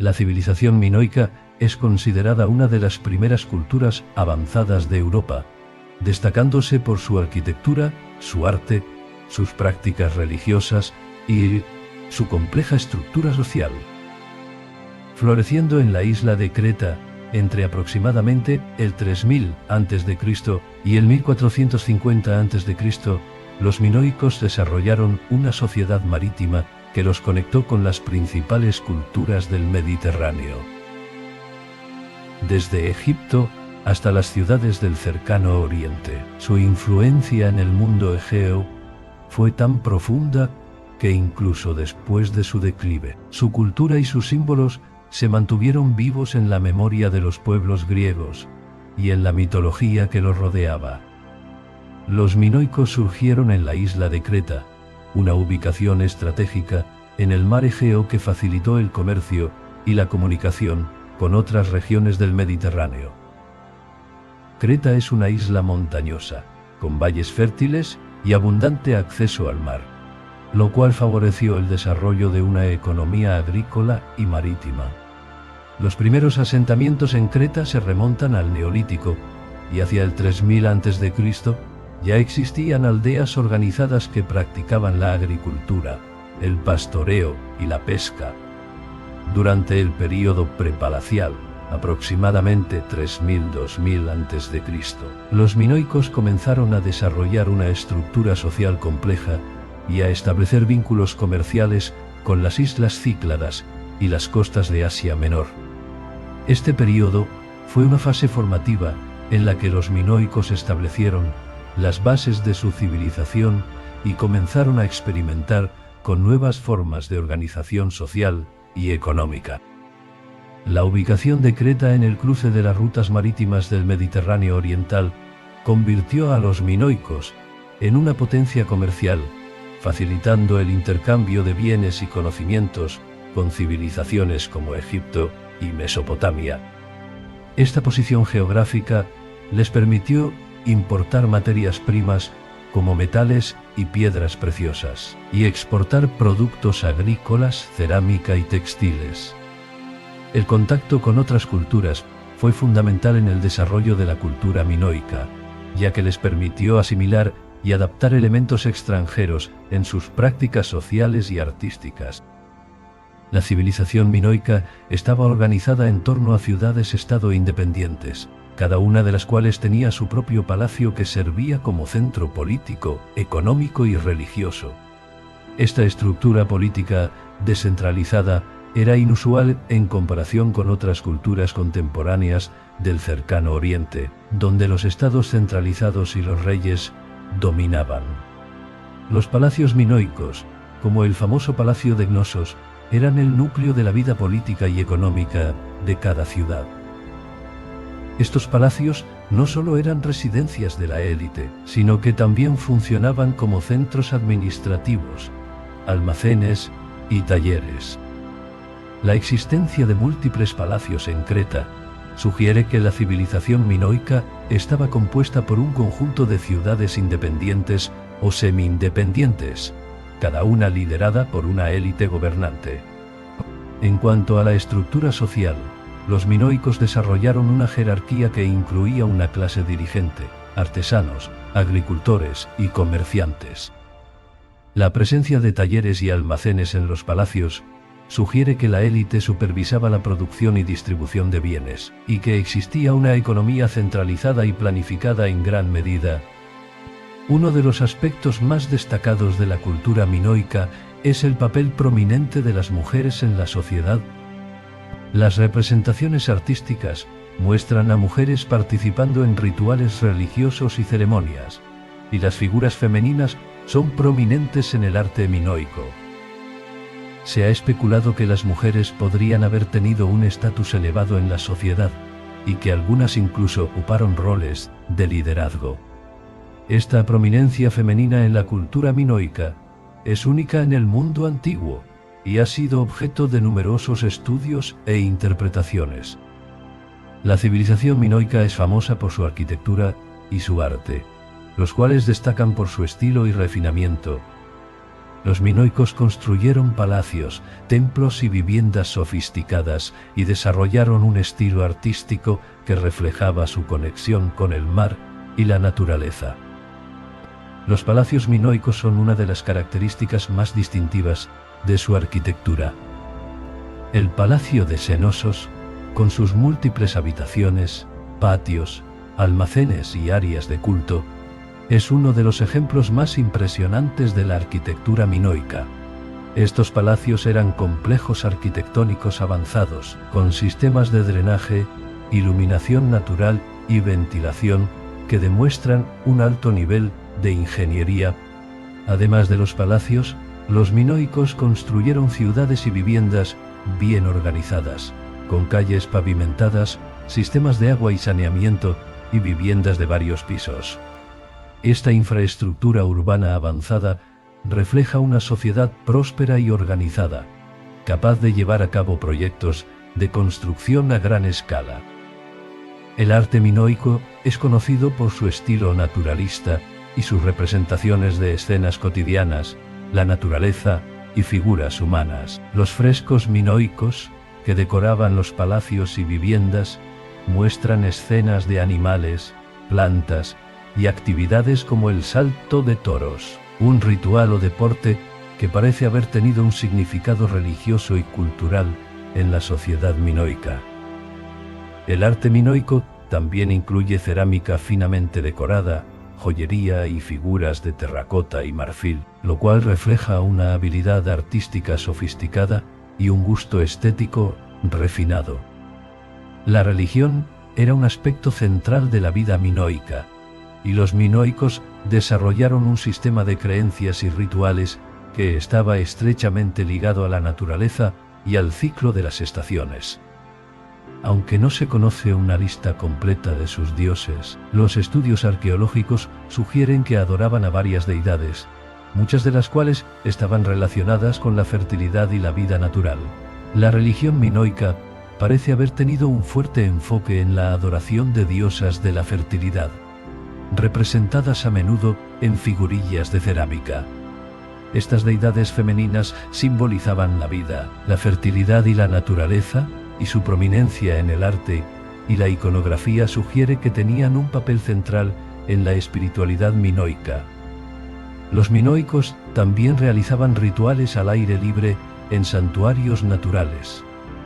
La civilización minoica es considerada una de las primeras culturas avanzadas de Europa, destacándose por su arquitectura, su arte, sus prácticas religiosas y su compleja estructura social. Floreciendo en la isla de Creta, entre aproximadamente el 3000 a.C. y el 1450 a.C., los minoicos desarrollaron una sociedad marítima que los conectó con las principales culturas del Mediterráneo. Desde Egipto hasta las ciudades del cercano Oriente, su influencia en el mundo egeo fue tan profunda que incluso después de su declive, su cultura y sus símbolos se mantuvieron vivos en la memoria de los pueblos griegos y en la mitología que los rodeaba. Los minoicos surgieron en la isla de Creta, una ubicación estratégica en el mar Egeo que facilitó el comercio y la comunicación con otras regiones del Mediterráneo. Creta es una isla montañosa, con valles fértiles y abundante acceso al mar, lo cual favoreció el desarrollo de una economía agrícola y marítima. Los primeros asentamientos en Creta se remontan al Neolítico, y hacia el 3000 a.C. ya existían aldeas organizadas que practicaban la agricultura, el pastoreo y la pesca. Durante el período prepalacial, aproximadamente 3000-2000 a.C., los minoicos comenzaron a desarrollar una estructura social compleja y a establecer vínculos comerciales con las islas Cícladas y las costas de Asia Menor. Este período fue una fase formativa en la que los minoicos establecieron las bases de su civilización y comenzaron a experimentar con nuevas formas de organización social y económica. La ubicación de Creta en el cruce de las rutas marítimas del Mediterráneo oriental convirtió a los minoicos en una potencia comercial, facilitando el intercambio de bienes y conocimientos con civilizaciones como Egipto y Mesopotamia. Esta posición geográfica les permitió importar materias primas como metales y piedras preciosas, y exportar productos agrícolas, cerámica y textiles. El contacto con otras culturas fue fundamental en el desarrollo de la cultura minoica, ya que les permitió asimilar y adaptar elementos extranjeros en sus prácticas sociales y artísticas. La civilización minoica estaba organizada en torno a ciudades-estado independientes, cada una de las cuales tenía su propio palacio que servía como centro político, económico y religioso. Esta estructura política descentralizada era inusual en comparación con otras culturas contemporáneas del cercano Oriente, donde los estados centralizados y los reyes dominaban. Los palacios minoicos, como el famoso Palacio de Cnosos, eran el núcleo de la vida política y económica de cada ciudad. Estos palacios no solo eran residencias de la élite, sino que también funcionaban como centros administrativos, almacenes y talleres. La existencia de múltiples palacios en Creta sugiere que la civilización minoica estaba compuesta por un conjunto de ciudades independientes o semi-independientes, cada una liderada por una élite gobernante. En cuanto a la estructura social, los minoicos desarrollaron una jerarquía que incluía una clase dirigente, artesanos, agricultores y comerciantes. La presencia de talleres y almacenes en los palacios sugiere que la élite supervisaba la producción y distribución de bienes, y que existía una economía centralizada y planificada en gran medida. Uno de los aspectos más destacados de la cultura minoica es el papel prominente de las mujeres en la sociedad. Las representaciones artísticas muestran a mujeres participando en rituales religiosos y ceremonias, y las figuras femeninas son prominentes en el arte minoico. Se ha especulado que las mujeres podrían haber tenido un estatus elevado en la sociedad, y que algunas incluso ocuparon roles de liderazgo. Esta prominencia femenina en la cultura minoica es única en el mundo antiguo, y ha sido objeto de numerosos estudios e interpretaciones. La civilización minoica es famosa por su arquitectura y su arte, los cuales destacan por su estilo y refinamiento. Los minoicos construyeron palacios, templos y viviendas sofisticadas y desarrollaron un estilo artístico que reflejaba su conexión con el mar y la naturaleza. Los palacios minoicos son una de las características más distintivas de su arquitectura. El Palacio de Cnosos, con sus múltiples habitaciones, patios, almacenes y áreas de culto, es uno de los ejemplos más impresionantes de la arquitectura minoica. Estos palacios eran complejos arquitectónicos avanzados, con sistemas de drenaje, iluminación natural y ventilación que demuestran un alto nivel de ingeniería. Además de los palacios, los minoicos construyeron ciudades y viviendas bien organizadas, con calles pavimentadas, sistemas de agua y saneamiento y viviendas de varios pisos. Esta infraestructura urbana avanzada refleja una sociedad próspera y organizada, capaz de llevar a cabo proyectos de construcción a gran escala. El arte minoico es conocido por su estilo naturalista y sus representaciones de escenas cotidianas, la naturaleza y figuras humanas. Los frescos minoicos, que decoraban los palacios y viviendas, muestran escenas de animales, plantas y actividades como el salto de toros, un ritual o deporte que parece haber tenido un significado religioso y cultural en la sociedad minoica. El arte minoico también incluye cerámica finamente decorada, joyería y figuras de terracota y marfil, lo cual refleja una habilidad artística sofisticada y un gusto estético refinado. La religión era un aspecto central de la vida minoica, y los minoicos desarrollaron un sistema de creencias y rituales que estaba estrechamente ligado a la naturaleza y al ciclo de las estaciones. Aunque no se conoce una lista completa de sus dioses, los estudios arqueológicos sugieren que adoraban a varias deidades, muchas de las cuales estaban relacionadas con la fertilidad y la vida natural. La religión minoica parece haber tenido un fuerte enfoque en la adoración de diosas de la fertilidad, representadas a menudo en figurillas de cerámica. Estas deidades femeninas simbolizaban la vida, la fertilidad y la naturaleza, y su prominencia en el arte y la iconografía sugiere que tenían un papel central en la espiritualidad minoica. Los minoicos también realizaban rituales al aire libre en santuarios naturales,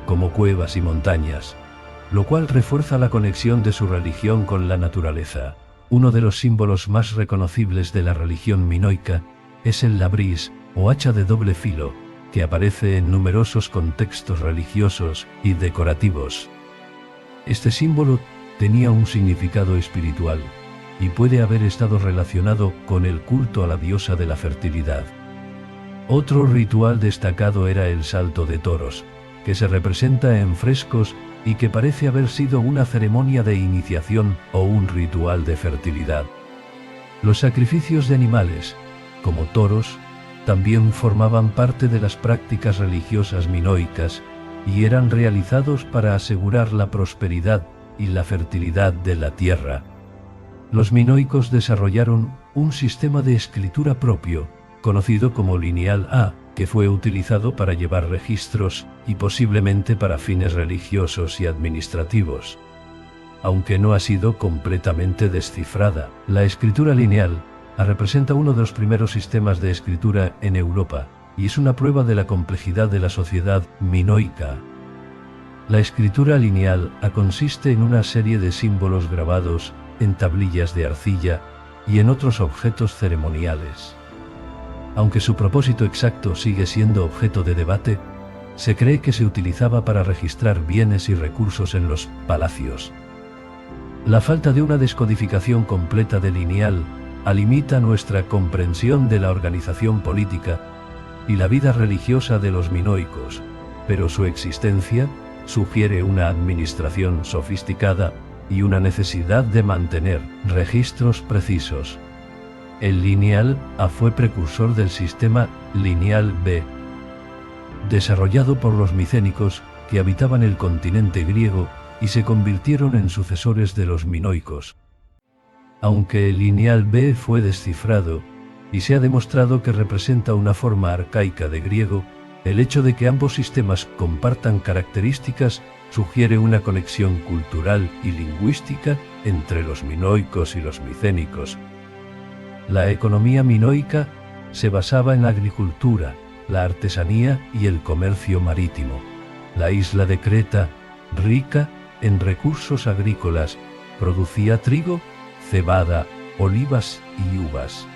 como cuevas y montañas, lo cual refuerza la conexión de su religión con la naturaleza. Uno de los símbolos más reconocibles de la religión minoica es el labris, o hacha de doble filo, que aparece en numerosos contextos religiosos y decorativos. Este símbolo tenía un significado espiritual y puede haber estado relacionado con el culto a la diosa de la fertilidad. Otro ritual destacado era el salto de toros, que se representa en frescos y que parece haber sido una ceremonia de iniciación o un ritual de fertilidad. Los sacrificios de animales, como toros, también formaban parte de las prácticas religiosas minoicas y eran realizados para asegurar la prosperidad y la fertilidad de la tierra. Los minoicos desarrollaron un sistema de escritura propio, conocido como lineal A, que fue utilizado para llevar registros y posiblemente para fines religiosos y administrativos. Aunque no ha sido completamente descifrada, la escritura lineal representa uno de los primeros sistemas de escritura en Europa, y es una prueba de la complejidad de la sociedad minoica. La escritura lineal consiste en una serie de símbolos grabados en tablillas de arcilla y en otros objetos ceremoniales. Aunque su propósito exacto sigue siendo objeto de debate, se cree que se utilizaba para registrar bienes y recursos en los palacios. La falta de una descodificación completa de lineal limita nuestra comprensión de la organización política y la vida religiosa de los minoicos, pero su existencia sugiere una administración sofisticada y una necesidad de mantener registros precisos. El lineal A fue precursor del sistema lineal B, desarrollado por los micénicos que habitaban el continente griego y se convirtieron en sucesores de los minoicos. Aunque el lineal B fue descifrado, y se ha demostrado que representa una forma arcaica de griego. El hecho de que ambos sistemas compartan características sugiere una conexión cultural y lingüística entre los minoicos y los micénicos. La economía minoica se basaba en la agricultura, la artesanía y el comercio marítimo. La isla de Creta, rica en recursos agrícolas, producía trigo, cebada, olivas y uvas.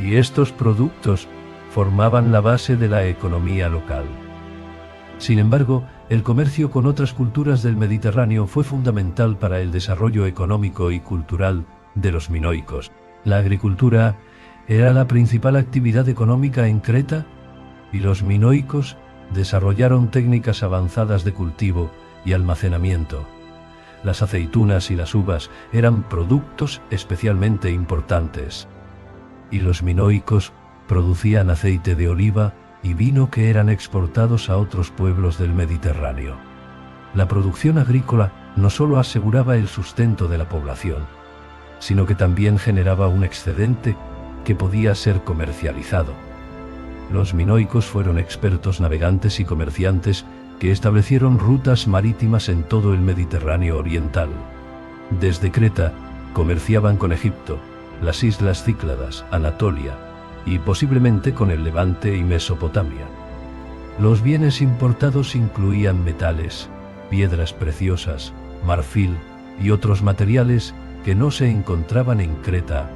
Y estos productos formaban la base de la economía local. Sin embargo, el comercio con otras culturas del Mediterráneo fue fundamental para el desarrollo económico y cultural de los minoicos. La agricultura era la principal actividad económica en Creta, y los minoicos desarrollaron técnicas avanzadas de cultivo y almacenamiento. Las aceitunas y las uvas eran productos especialmente importantes. Y los minoicos producían aceite de oliva y vino que eran exportados a otros pueblos del Mediterráneo. La producción agrícola no solo aseguraba el sustento de la población, sino que también generaba un excedente que podía ser comercializado. Los minoicos fueron expertos navegantes y comerciantes que establecieron rutas marítimas en todo el Mediterráneo oriental. Desde Creta, comerciaban con Egipto, las islas Cícladas, Anatolia, y posiblemente con el Levante y Mesopotamia. Los bienes importados incluían metales, piedras preciosas, marfil y otros materiales que no se encontraban en Creta.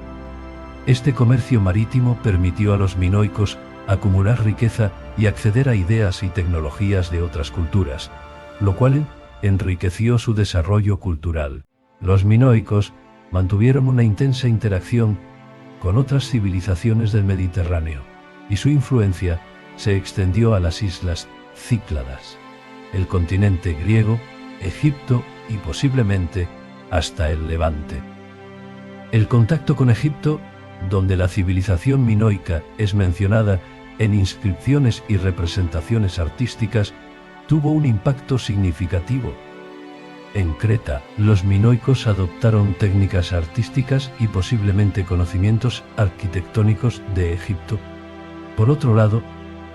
Este comercio marítimo permitió a los minoicos acumular riqueza y acceder a ideas y tecnologías de otras culturas, lo cual enriqueció su desarrollo cultural. Los minoicos mantuvieron una intensa interacción con otras civilizaciones del Mediterráneo, y su influencia se extendió a las islas Cícladas, el continente griego, Egipto y posiblemente hasta el Levante. El contacto con Egipto, donde la civilización minoica es mencionada en inscripciones y representaciones artísticas, tuvo un impacto significativo. En Creta, los minoicos adoptaron técnicas artísticas y posiblemente conocimientos arquitectónicos de Egipto. Por otro lado,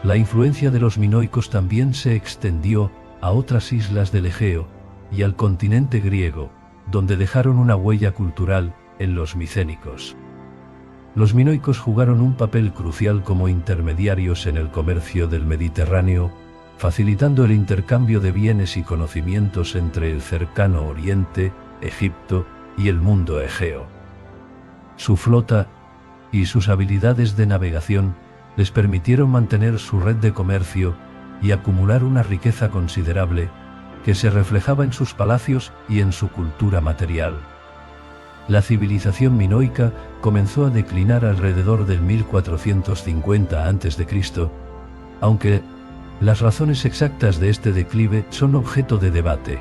la influencia de los minoicos también se extendió a otras islas del Egeo y al continente griego, donde dejaron una huella cultural en los micénicos. Los minoicos jugaron un papel crucial como intermediarios en el comercio del Mediterráneo, facilitando el intercambio de bienes y conocimientos entre el cercano Oriente, Egipto y el mundo egeo. Su flota y sus habilidades de navegación les permitieron mantener su red de comercio y acumular una riqueza considerable que se reflejaba en sus palacios y en su cultura material. La civilización minoica comenzó a declinar alrededor del 1450 a.C., aunque las razones exactas de este declive son objeto de debate.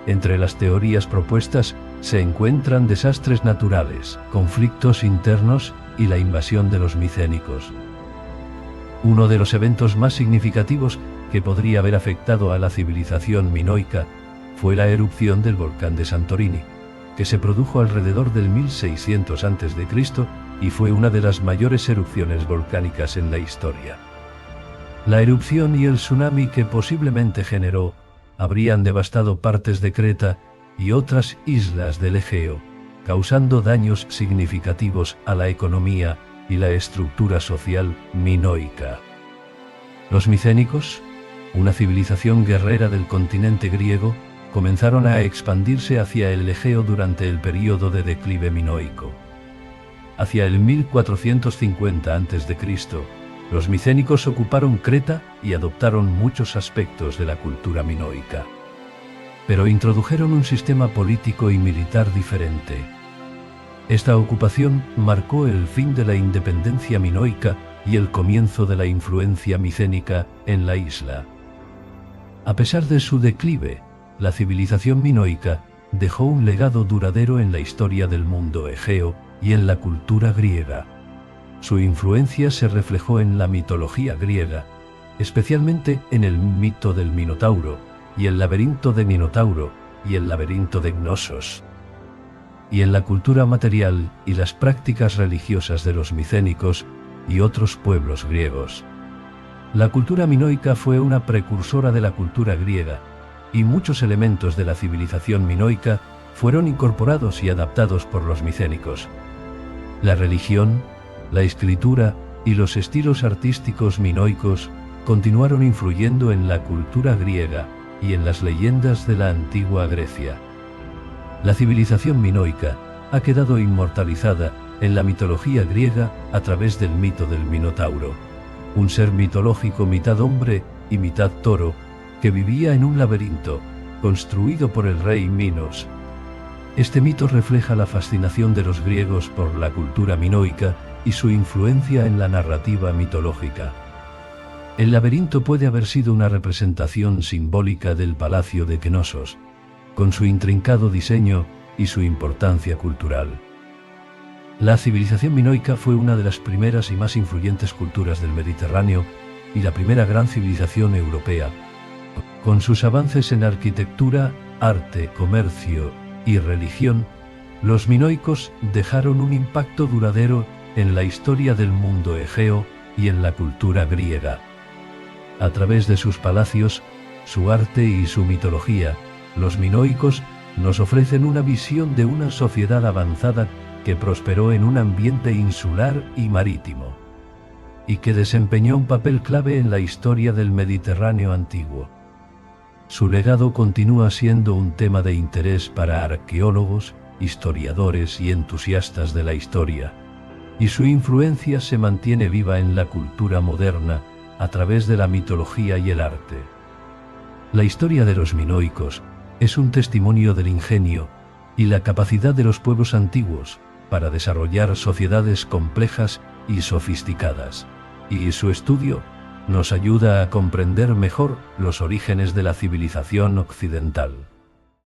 Entre las teorías propuestas se encuentran desastres naturales, conflictos internos y la invasión de los micénicos. Uno de los eventos más significativos que podría haber afectado a la civilización minoica fue la erupción del volcán de Santorini, que se produjo alrededor del 1600 a.C. y fue una de las mayores erupciones volcánicas en la historia. La erupción y el tsunami que posiblemente generó habrían devastado partes de Creta y otras islas del Egeo, causando daños significativos a la economía y la estructura social minoica. Los micénicos, una civilización guerrera del continente griego, comenzaron a expandirse hacia el Egeo durante el período de declive minoico. Hacia el 1450 a.C., los micénicos ocuparon Creta y adoptaron muchos aspectos de la cultura minoica. Pero introdujeron un sistema político y militar diferente. Esta ocupación marcó el fin de la independencia minoica y el comienzo de la influencia micénica en la isla. A pesar de su declive, la civilización minoica dejó un legado duradero en la historia del mundo egeo y en la cultura griega. Su influencia se reflejó en la mitología griega, especialmente en el mito del Minotauro, y el laberinto de Minotauro, y el laberinto de Gnosos. Y en la cultura material y las prácticas religiosas de los micénicos, y otros pueblos griegos. La cultura minoica fue una precursora de la cultura griega, y muchos elementos de la civilización minoica fueron incorporados y adaptados por los micénicos. La religión, la escritura y los estilos artísticos minoicos continuaron influyendo en la cultura griega y en las leyendas de la antigua Grecia. La civilización minoica ha quedado inmortalizada en la mitología griega a través del mito del Minotauro, un ser mitológico mitad hombre y mitad toro que vivía en un laberinto construido por el rey Minos. Este mito refleja la fascinación de los griegos por la cultura minoica y su influencia en la narrativa mitológica. El laberinto puede haber sido una representación simbólica del palacio de Knossos, con su intrincado diseño y su importancia cultural. La civilización minoica fue una de las primeras y más influyentes culturas del Mediterráneo y la primera gran civilización europea. Con sus avances en arquitectura, arte, comercio y religión, los minoicos dejaron un impacto duradero en la historia del mundo egeo y en la cultura griega. A través de sus palacios, su arte y su mitología, los minoicos nos ofrecen una visión de una sociedad avanzada que prosperó en un ambiente insular y marítimo, y que desempeñó un papel clave en la historia del Mediterráneo antiguo. Su legado continúa siendo un tema de interés para arqueólogos, historiadores y entusiastas de la historia, y su influencia se mantiene viva en la cultura moderna a través de la mitología y el arte. La historia de los minoicos es un testimonio del ingenio y la capacidad de los pueblos antiguos para desarrollar sociedades complejas y sofisticadas, y su estudio nos ayuda a comprender mejor los orígenes de la civilización occidental.